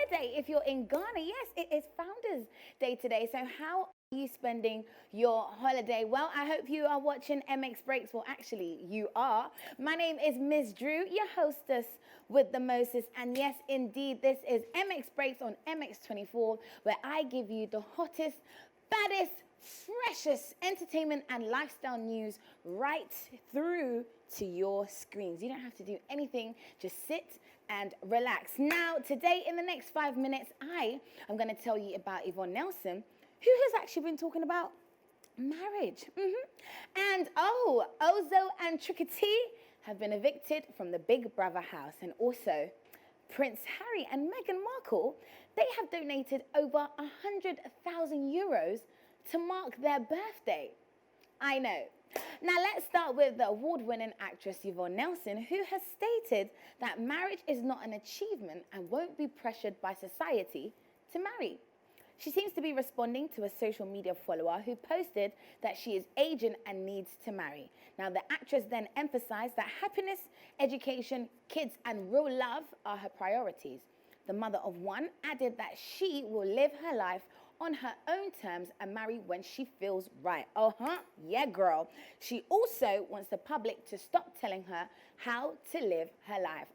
holiday if you're in Ghana. Yes, it is Founders Day today. So how are you spending your holiday? Well, I hope you are watching MX Breaks. Well, actually, you are. My name is Miss Drew, your hostess with the Moses. And yes, indeed, this is MX Breaks on MX24, where I give you the hottest, baddest, freshest entertainment and lifestyle news right through to your screens. You don't have to do anything, just sit and relax. Now, today in the next 5 minutes, I am going to tell you about Yvonne Nelson, who has actually been talking about marriage. And Ozo and Trikytee have been evicted from the Big Brother house. And also, Prince Harry and Meghan Markle, they have donated over 100,000 euros to mark their birthday. I know. Now let's start with the award-winning actress Yvonne Nelson, who has stated that marriage is not an achievement and won't be pressured by society to marry. She seems to be responding to a social media follower who posted that she is aging and needs to marry. Now, the actress then emphasized that happiness, education, kids, and real love are her priorities. The mother of one added that she will live her life on her own terms and marry when she feels right. Yeah, girl. She also wants the public to stop telling her how to live her life.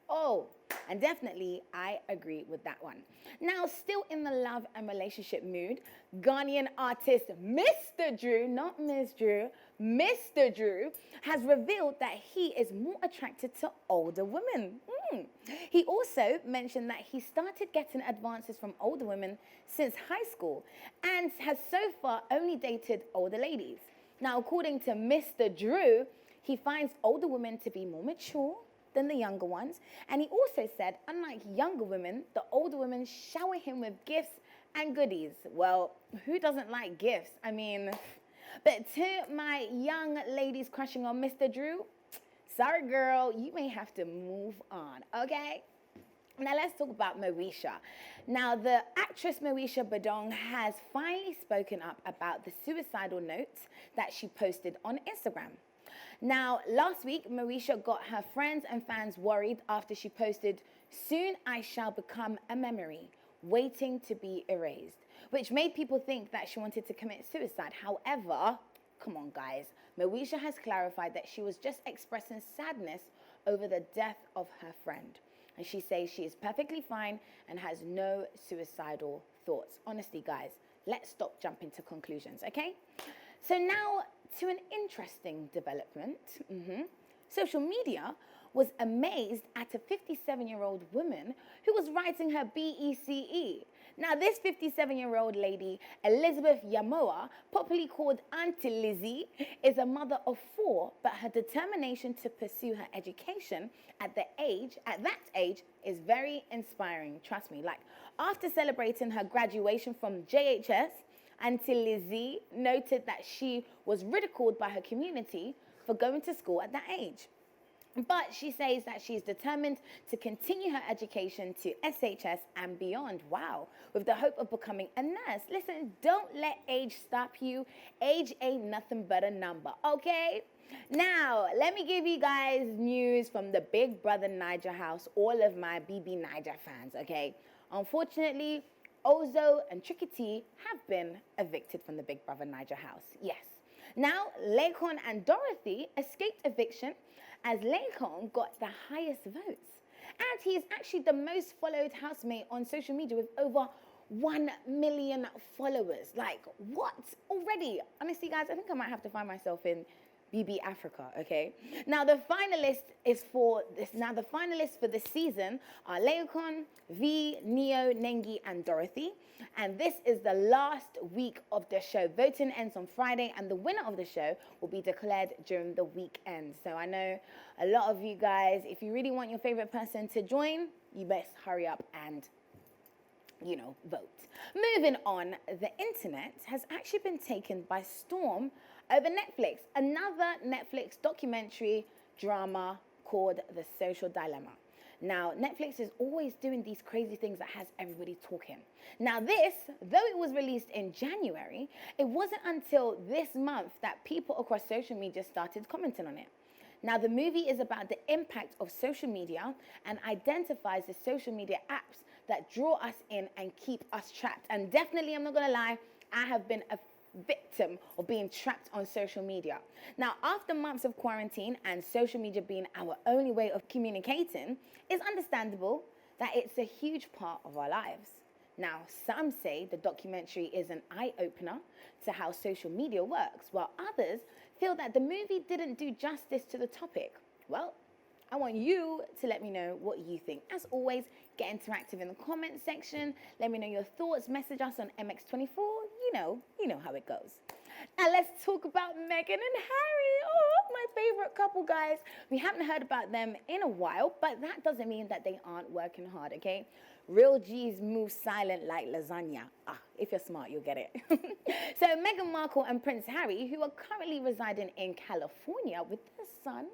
And definitely, I agree with that one. Now, still in the love and relationship mood, Ghanaian artist Mr. Drew, not Miss Drew, Mr. Drew, has revealed that he is more attracted to older women. He also mentioned that he started getting advances from older women since high school and has so far only dated older ladies. Now, according to Mr. Drew, he finds older women to be more mature than the younger ones. And he also said, unlike younger women, the older women shower him with gifts and goodies. Well, who doesn't like gifts? I mean, but to my young ladies crushing on Mr. Drew, sorry, girl, you may have to move on, okay? Now, let's talk about Marisha. Now, the actress Marisha Badong has finally spoken up about the suicidal notes that she posted on Instagram. Now, last week, Marisha got her friends and fans worried after she posted, "Soon I shall become a memory, waiting to be erased," which made people think that she wanted to commit suicide. However, come on, guys, Marisha has clarified that she was just expressing sadness over the death of her friend. And she says she is perfectly fine and has no suicidal thoughts. Honestly, guys, let's stop jumping to conclusions, okay? So now to an interesting development. Social media was amazed at a 57-year-old woman who was writing her BECE. Now, this 57-year-old lady, Elizabeth Yama, popularly called Auntie Lizzie, is a mother of 4, but her determination to pursue her education at that age is very inspiring. Trust me. Like, after celebrating her graduation from JHS, Auntie Lizzie noted that she was ridiculed by her community for going to school at that age. But she says that she's determined to continue her education to SHS and beyond. Wow. With the hope of becoming a nurse. Listen, don't let age stop you. Age ain't nothing but a number, okay? Now, let me give you guys news from the Big Brother Naija house, all of my BB Naija fans, okay? Unfortunately, Ozo and Trikytee have been evicted from the Big Brother Naija house. Yes. Now, Laycon and Dorothy escaped eviction as Laycon got the highest votes. And he is actually the most followed housemate on social media with over 1 million followers. Like, what? Already? Honestly, guys, I think I might have to find myself in BB Africa, okay? Now, the finalists for this season are Laycon, V, Neo, Nengi, and Dorothy. And this is the last week of the show. Voting ends on Friday, and the winner of the show will be declared during the weekend. So I know a lot of you guys, if you really want your favorite person to join, you best hurry up and vote. Moving on, the internet has actually been taken by storm over Netflix. Another Netflix documentary drama called The Social Dilemma. Now, Netflix is always doing these crazy things that has everybody talking. Now this, though it was released in January, it wasn't until this month that people across social media started commenting on it. Now, the movie is about the impact of social media and identifies the social media apps that draw us in and keep us trapped. And definitely, I'm not gonna lie, I have been a victim of being trapped on social media. Now, after months of quarantine and social media being our only way of communicating, it's understandable that it's a huge part of our lives. Now, some say the documentary is an eye-opener to how social media works, while others feel that the movie didn't do justice to the topic. Well, I want you to let me know what you think. As always, get interactive in the comment section. Let me know your thoughts. Message us on MX24. You know how it goes. Now let's talk about Meghan and Harry. Oh, my favorite couple, guys. We haven't heard about them in a while, but that doesn't mean that they aren't working hard, okay? Real G's move silent like lasagna. If you're smart, you'll get it. So Meghan Markle and Prince Harry, who are currently residing in California with their son,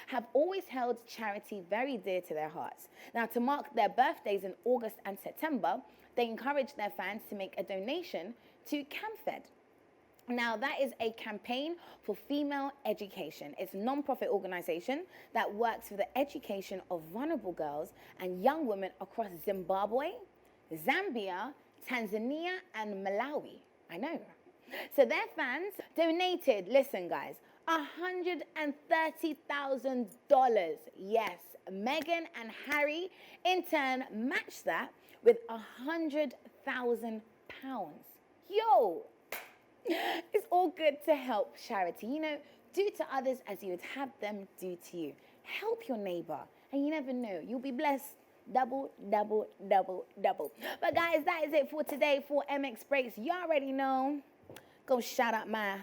have always held charity very dear to their hearts. Now, to mark their birthdays in August and September, they encourage their fans to make a donation to CamFed. Now, that is a campaign for female education. It's a non-profit organization that works for the education of vulnerable girls and young women across Zimbabwe, Zambia, Tanzania, and Malawi. I know. So their fans donated, listen guys, $130,000. Yes, Meghan and Harry in turn matched that with £100,000. Yo! It's all good to help charity. Do to others as you would have them do to you. Help your neighbor, and you never know, you'll be blessed double, double, double, double. But guys, that is it for today for MX Breaks. You already know. Go shout out my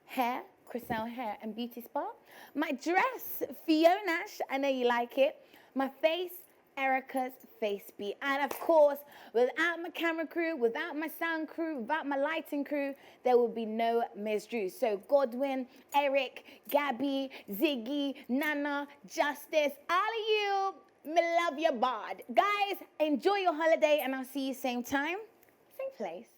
hair, Chriselle Hair and Beauty Spa. My dress, Fiona, I know you like it. My face, Erica's Face Beat. And of course, without my camera crew, without my sound crew, without my lighting crew, there would be no Ms. Drew. So Godwin, Eric, Gabby, Ziggy, Nana, Justice, all of you, me love your bod. Guys, enjoy your holiday and I'll see you same time, same place.